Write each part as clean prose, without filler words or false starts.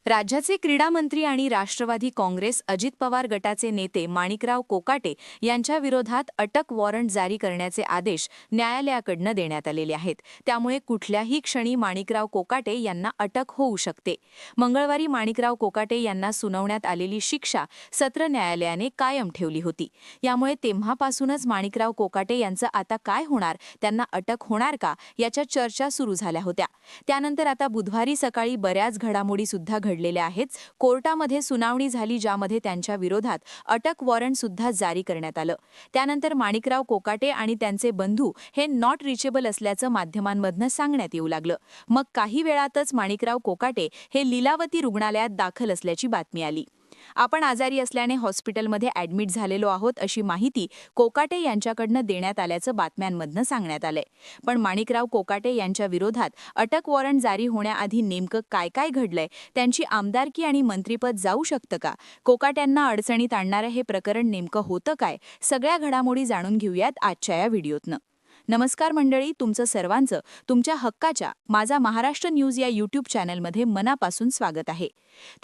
राज्याचे क्रीडा मंत्री आणि राष्ट्रवादी काँग्रेस अजित पवार गटाचे नेते माणिकराव कोकाटे यांच्या विरोधात अटक वॉरंट जारी करण्याचे आदेश न्यायालयाकडून देण्यात आलेले आहेत। त्यामुळे कुठल्याही क्षणी माणिकराव कोकाटे यांना अटक होऊ शकते। मंगळवारी माणिकराव कोकाटे यांना सुनावण्यात आलेली शिक्षा सत्र न्यायालयाने कायम ठेवली होती। यामुळे तेव्हापासूनच माणिकराव कोकाटे यांचं आता काय होणार, त्यांना अटक होणार का याच्या चर्चा सुरू झाल्या होत्या। त्यानंतर आता बुधवारी सकाळी बऱ्याच घडामोडी सुद्धा घडलेल्या आहेत। कोर्टामध्ये सुनावणी झाली, ज्यामध्ये त्यांच्या विरोधात अटक वॉरंट सुद्धा जारी करण्यात आलं। त्यानंतर माणिकराव कोकाटे आणि त्यांचे बंधू हे नॉट रिचेबल असल्याचं माध्यमांमधनं सांगण्यात येऊ लागलं। मग काही वेळातच माणिकराव कोकाटे हे लीलावती रुग्णालयात दाखल असल्याची बातमी आली। आपण आजारी असल्याने हॉस्पिटलमध्ये ॲडमिट झालेलो आहोत अशी माहिती कोकाटे यांच्याकडनं देण्यात आल्याचं बातम्यांमधनं सांगण्यात आलंय। पण माणिकराव कोकाटे यांच्या विरोधात अटक वॉरंट जारी होण्याआधी नेमकं काय काय घडलंय, त्यांची आमदारकी आणि मंत्रिपद जाऊ शकतं का, कोकाट्यांना अडचणीत आणणारं हे प्रकरण नेमकं होतं काय, सगळ्या घडामोडी जाणून घेऊयात आजच्या या व्हिडिओतनं। नमस्कार मंडळी, तुमचं सर्वांचं तुमच्या हक्काच्या माझा महाराष्ट्र न्यूज या यूट्यूब चॅनलमध्ये मनापासून स्वागत आहे।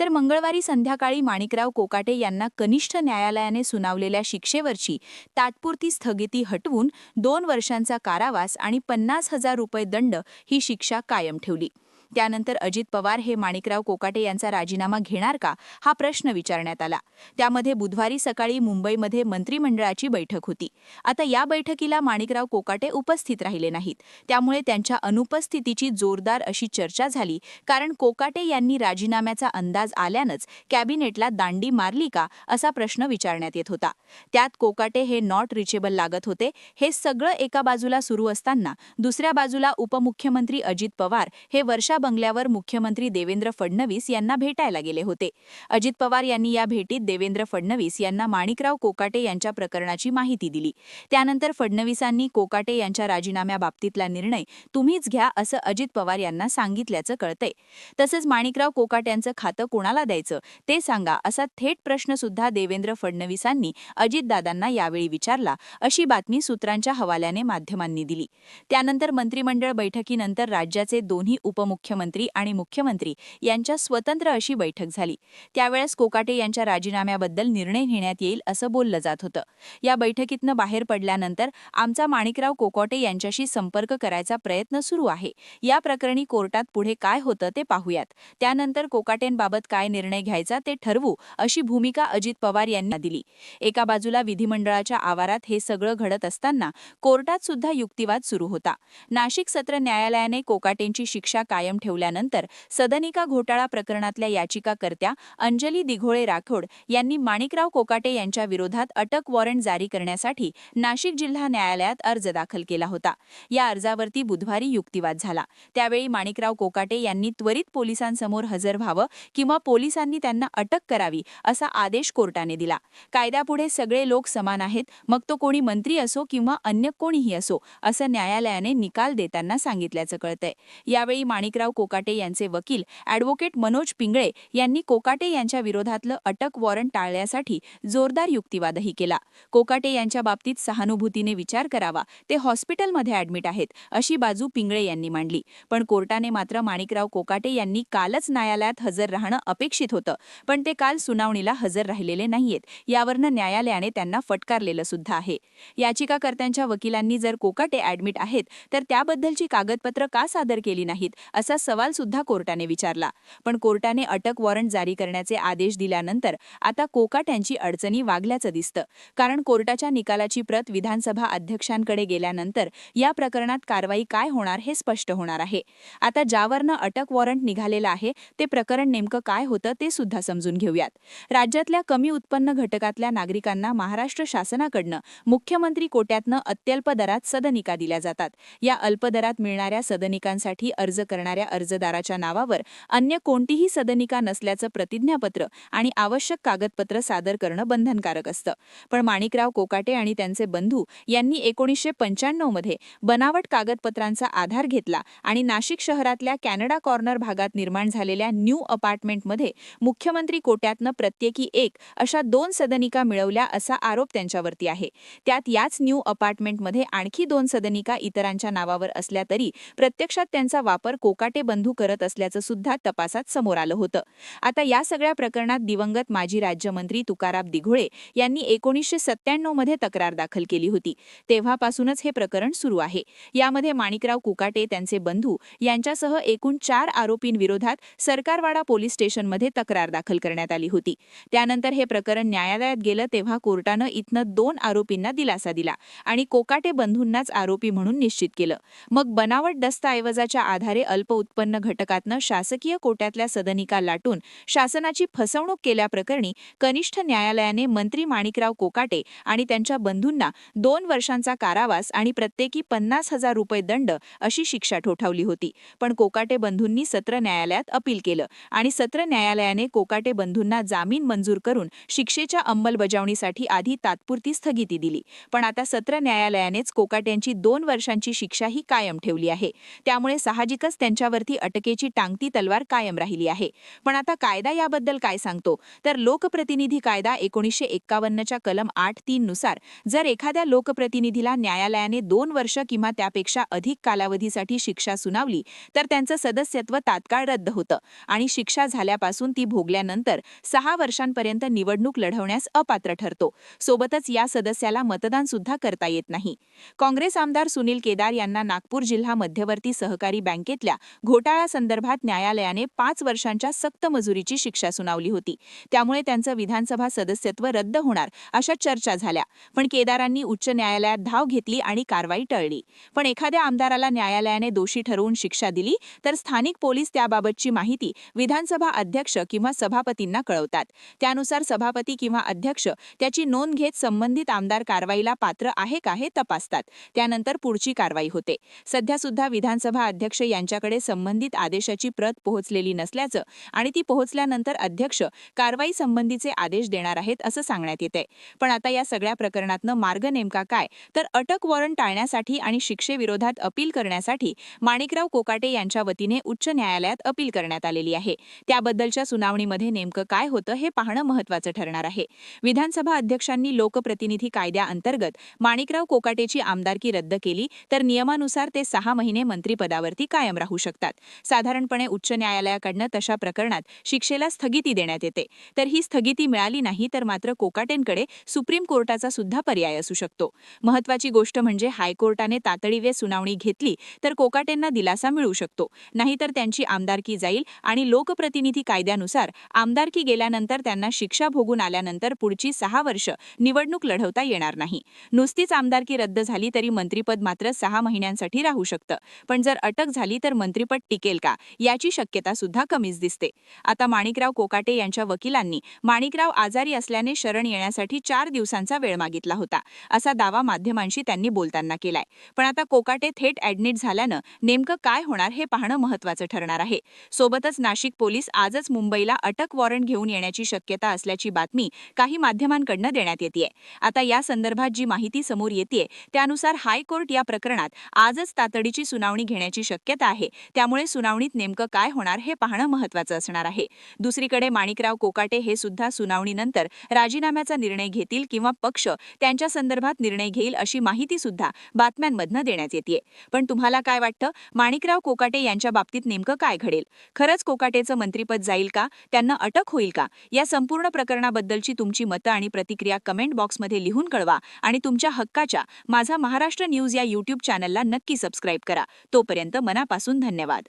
तर मंगळवारी संध्याकाळी माणिकराव कोकाटे यांना कनिष्ठ न्यायालयाने सुनावलेल्या शिक्षेवरची तात्पुरती स्थगिती हटवून 2 वर्षांचा कारावास आणि 50,000 रुपये दंड ही शिक्षा कायम ठेवली। त्यानंतर अजित पवार हे माणिकराव कोकाटे यांचा राजीनामा घेणार का, हा प्रश्न विचारण्यात आला। त्यामध्ये बुधवारी सकाळी मुंबईमध्ये मंत्रिमंडळाची बैठक होती। आता या बैठकीला माणिकराव कोकाटे उपस्थित राहिले नाहीत, त्यामुळे त्यांच्या अनुपस्थितीची जोरदार अशी चर्चा झाली। कारण कोकाटे यांनी राजीनाम्याचा अंदाज आल्यानंच कॅबिनेटला दांडी मारली का, असा प्रश्न विचारण्यात येत होता। त्यात कोकाटे हे नॉट रिचेबल लागत होते। हे सगळं एका बाजूला सुरू असताना दुसऱ्या बाजूला उपमुख्यमंत्री अजित पवार हे वर्षा बंगल्यावर मुख्यमंत्री देवेंद्र फडणवीस यांना भेटायला गेले होते। अजित पवार यांनी या भेटीत देवेंद्र फडणवीस यांना माणिकराव कोकाटे यांच्या प्रकरणाची माहिती दिली। त्यानंतर फडणवीसांनी कोकाटे यांच्या राजीनाम्याबाबतीतला निर्णय तुम्हीच घ्या असं अजित पवार यांना सांगितल्याचं कळतंय। तसंच माणिकराव कोकाट्यांचं खातं कोणाला द्यायचं ते सांगा, असा थेट प्रश्न सुद्धा देवेंद्र फडणवीसांनी अजितदादांना यावेळी विचारला, अशी बातमी सूत्रांच्या हवाल्याने माध्यमांनी दिली। त्यानंतर मंत्रिमंडळ बैठकीनंतर राज्याचे दोन्ही उपमुख्यमंत्री आणि मुख्यमंत्री यांच्या स्वतंत्र अशी बैठक झाली। त्यावेळेस कोकाटे यांच्या राजीनाम्याबद्दल निर्णय घेण्यात येईल असं बोललं जात होतं। या बैठकीतनं बाहेर पडल्यानंतर आमचा माणिकराव कोकाटे यांच्याशी संपर्क करायचा प्रयत्न सुरू आहे। या प्रकरणी कोर्टात पुढे काय होतं ते पाहूयात, त्यानंतर कोकाटेंबाबत काय निर्णय घ्यायचा ते ठरवू, अशी भूमिका अजित पवार यांनी दिली। एका बाजूला विधिमंडळाच्या आवारात हे सगळं घडत असताना कोर्टात सुद्धा युक्तिवाद सुरू होता। नाशिक सत्र न्यायालयाने कोकाटेंची शिक्षा कायम ठेवल्यानंतर सदनिका घोटाळा प्रकरणातल्या याचिकाकर्त्या अंजली दिघोळे राठोड यांनी माणिकराव कोकाटे यांच्या विरोधात अटक वॉरंट जारी करण्यासाठी नाशिक जिल्हा न्यायालयात अर्ज दाखल केला होता। या अर्जावरती बुधवारी युक्तिवाद झाला। त्यावेळी माणिकराव कोकाटे यांनी त्वरित पोलिसांसमोर हजर व्हावं किंवा पोलिसांनी त्यांना अटक करावी, असा आदेश कोर्टाने दिला। कायद्यापुढे सगळे लोक समान आहेत, मग तो कोणी मंत्री असो किंवा अन्य कोणीही असो, असं न्यायालयाने निकाल देताना सांगितल्याचं कळतंय। यावेळी माणिकराव कोकाटे यांचे वकील ॲडव्होकेट मनोज पिंगळे यांनी कोकाटे यांच्या विरोधातलं अटक वॉरंट टाळण्यासाठी जोरदार युक्तिवादही केला। कोकाटे यांच्या बाबतीत सहानुभूतीने विचार करावा, ते हॉस्पिटलमध्ये ॲडमिट आहेत, अशी बाजू पिंगळे यांनी मांडली। पण कोर्टाने मात्र माणिकराव कोकाटे यांनी कालच न्यायालयात हजर राहणं अपेक्षित होतं, पण ते काल सुनावणीला हजर राहिलेले नाहीयेत। यावरनं न्यायालयाने त्यांना फटकारलेलं सुद्धा आहे। याचिकाकर्त्यांच्या वकिलांनी जर कोकाटे ॲडमिट आहेत तर त्याबद्दलची कागदपत्र का सादर केली नाहीत, असा सवाल सुद्धा कोर्टाने विचारला। पण कोर्टाने अटक वॉरंट जारी करण्याचे आदेश दिल्यानंतर आता कोकाट्यांची अडचणी वागल्याचं दिसतं। कारण कोर्टाच्या निकालाची प्रत विधानसभा अध्यक्षांकडे गेल्यानंतर या प्रकरणात कारवाई काय होणार हे स्पष्ट होणार आहे। आता ज्यावरनं अटक वॉरंट निघालेलं आहे ते प्रकरण नेमकं काय होतं ते सुद्धा समजून घेऊयात। राज्यातल्या कमी उत्पन्न घटकातल्या नागरिकांना महाराष्ट्र शासनाकडनं मुख्यमंत्री कोट्यातनं अत्यल्प दरात सदनिका दिल्या जातात। या अल्प दरात मिळणाऱ्या सदनिकांसाठी अर्ज करणाऱ्या अर्जदाराच्या नावावर अन्य कोणतीही सदनिका नसल्याचं प्रतिज्ञापत्र आणि आवश्यक कागदपत्र सादर करणं बंधनकारक असतं। पण माणिकराव कोकाटे आणि त्यांचे बंधू यांनी 1995 मध्ये बनावट कागदपत्रांचा आधार घेतला आणि नाशिक शहरातल्या कॅनडा कॉर्नर भागात निर्माण झालेल्या न्यू अपार्टमेंटमध्ये मुख्यमंत्री कोट्यातनं प्रत्येकी एक अशा 2 सदनिका मिळवल्या, असा आरोप त्यांच्यावरती आहे। त्यात याच न्यू अपार्टमेंटमध्ये आणखी 2 सदनिका इतरांच्या नावावर असल्या तरी प्रत्यक्षात त्यांचा वापर कोकाटे कोकाटे बंधू करत असल्याचं सुद्धा तपासात समोर आलं होतं. आता या सगळ्या प्रकरणात दिवंगत माजी राज्यमंत्री तुकाराम दिघोळे यांनी 1997 मध्ये तक्रार दाखल केली होती. तेव्हापासूनच हे प्रकरण सुरू आहे. यामध्ये माणिकराव कोकाटे, त्यांचे बंधू यांच्यासह एकूण 4 आरोपींविरोधात सरकारवाडा पोलीस स्टेशनमध्ये तक्रार दाखल करण्यात आली होती. त्यानंतर हे प्रकरण न्यायालयात गेलं तेव्हा कोर्टानं इथनं 2 आरोपींना दिलासा दिला आणि कोकाटे बंधूंनाच आरोपी म्हणून निश्चित केलं. मग बनावट दस्तऐवजाच्या आधारे अल्प उत्पन्न घटकातनं शासकीय कोट्यातल्या सदनिका लाटून शासनाची फसवणूक केल्याप्रकरणी कनिष्ठ न्यायालयाने मंत्री माणिकराव कोकाटे आणि त्यांच्या बंधूंना 2 वर्षांचा कारावास आणि प्रत्येकी 50,000 रुपये दंड अशी शिक्षा ठोठावली होती. पण कोकाटे बंधूंनी सत्र न्यायालयात अपील केलं आणि सत्र न्यायालयाने कोकाटे बंधूंना जामीन मंजूर करून शिक्षेच्या अंमलबजावणीसाठी आधी तात्पुरती स्थगिती दिली. पण आता सत्र न्यायालयानेच कोकाट्यांची 2 वर्षांची शिक्षाही कायम ठेवली आहे. त्यामुळे साहजिकच त्यांच्यावरती अटकेची टांगती तलवार कायम राहिली आहे. पण आता कायदा याबद्दल काय सांगतो? तर लोकप्रतिनिधी कायदा 1951च्या कलम 8(3) नुसार जर एखाद्या लोकप्रतिनिधीला न्यायालयाने 2 वर्ष किंवा त्यापेक्षा अधिक कालावधीसाठी शिक्षा सुनावली तर त्यांचं सदस्यत्व तात्काळ रद्द होतं आणि शिक्षा झाल्यापासून ती भोगल्यानंतर 6 वर्षांपर्यंत निवडणूक लढवण्यास अपात्र ठरतो. सोबतच या सदस्याला मतदान सुद्धा करता येत नाही. काँग्रेस आमदार सुनील केदार यांना नागपूर जिल्हा मध्यवर्ती सहकारी बँकेतल्या घोटाळ्यासंदर्भात न्यायालयाने 5 वर्षांच्या सक्त मजुरीची शिक्षा सुनावली होती. त्यामुळे त्यांचं विधानसभा सदस्यत्व रद्द होणार अशा चर्चा झाल्या. पण केदारांनी उच्च न्यायालयात धाव घेतली आणि कारवाई टळली. पण एखाद्या आमदाराला न्यायालयाने दोषी ठरवून शिक्षा दिली तर स्थानिक पोलीस त्याबाबतची माहिती विधानसभा अध्यक्ष किंवा सभापतींना कळवतात. त्यानुसार सभापती किंवा अध्यक्ष त्याची नोंद घेत संबंधित आमदार कारवाईला पात्र आहे का हे तपासतात. त्यानंतर पुढची कारवाई होते. सध्या सुद्धा विधानसभा अध्यक्ष यांच्याकडे संबंधित आदेशाची प्रत पोहोचलेली नसल्याचं आणि ती पोहोचल्यानंतर अध्यक्ष कारवाई संबंधीचे आदेश देणार आहेत असं सांगण्यात येतंय. पण आता या सगळ्या प्रकरणातनं मार्ग नेमका काय? तर अटक वॉरंट टाळण्यासाठी आणि शिक्षेविरोधात अपील करण्यासाठी माणिकराव कोकाटे यांच्या वतीने उच्च न्यायालयात अपील करण्यात आलेली आहे. त्याबद्दलच्या सुनावणीमध्ये नेमकं काय होतं हे पाहणं महत्त्वाचं ठरणार आहे. विधानसभा अध्यक्षांनी लोकप्रतिनिधी कायद्याअंतर्गत माणिकराव कोकाटेची आमदारकी रद्द केली तर नियमानुसार ते 6 महिने मंत्रिपदावरती कायम राहू शकतात. साधारणपणे उच्च न्यायालयाकडनं तशा प्रकरणात शिक्षेला स्थगिती देण्यात येते. तर ही स्थगिती मिळाली नाही तर मात्र कोकाटेंकडे सुप्रीम कोर्टाचा सुद्धा पर्याय असू शकतो. महत्त्वाची गोष्ट म्हणजे हायकोर्टाने तातडीने सुनावणी घेतली तर कोकाटेंना दिलासा मिळू शकतो. नाहीतर त्यांची आमदारकी जाईल आणि लोकप्रतिनिधी कायद्यानुसार आमदारकी गेल्यानंतर त्यांना शिक्षा भोगून आल्यानंतर पुढची 6 वर्ष निवडणूक लढवता येणार नाही. नुसतीच आमदारकी रद्द झाली तरी मंत्रिपद मात्र 6 महिन्यांसाठी राहू शकतं. पण जर अटक झाली तर मंत्रिपद टिकेल का याची शक्यता सुद्धा कमीच दिसते. आता माणिकराव कोकाटे यांच्या वकिलांनी माणिकराव आजारी असल्याने शरण येण्यासाठी 4 दिवसांचा वेळ मागितला होता असा दावा माध्यमांशी त्यांनी बोलताना केलाय. पण आता कोकाटे थेट ॲडमिट झाल्यानं नेमकं काय होणार हे पाहणं महत्त्वाचं ठरणार आहे. सोबतच नाशिक पोलीस आजच मुंबईला अटक वॉरंट घेऊन येण्याची शक्यता असल्याची बातमी काही माध्यमांकडनं देण्यात येतेय. आता या संदर्भात जी माहिती समोर येतेय त्यानुसार हायकोर्ट या प्रकरणात आजच तातडीची सुनावणी घेण्याची शक्यता आहे. त्यामुळे सुनावणीत नेमकं काय होणार हे पाहणं महत्त्वाचं असणार आहे. दुसरीकडे माणिकराव कोकाटे हे सुद्धा सुनावणीनंतर राजीनाम्याचा निर्णय घेतील किंवा पक्ष त्यांच्या संदर्भात निर्णय घेईल अशी माहिती सुद्धा बातम्यांमधनं देण्यात येतेय. पण तुम्हाला काय वाटतं? माणिकराव कोकाटे यांच्या बाबतीत नेमकं काय घडेल? खरंच कोकाटेचं मंत्रिपद जाईल का? त्यांना अटक होईल का? या संपूर्ण प्रकरणाबद्दलची तुमची मतं आणि प्रतिक्रिया कमेंट बॉक्समध्ये लिहून कळवा आणि तुमच्या हक्काच्या माझा महाराष्ट्र न्यूज या YouTube चॅनलला नक्की सबस्क्राईब करा. तोपर्यंत मनापासून धन्यवाद.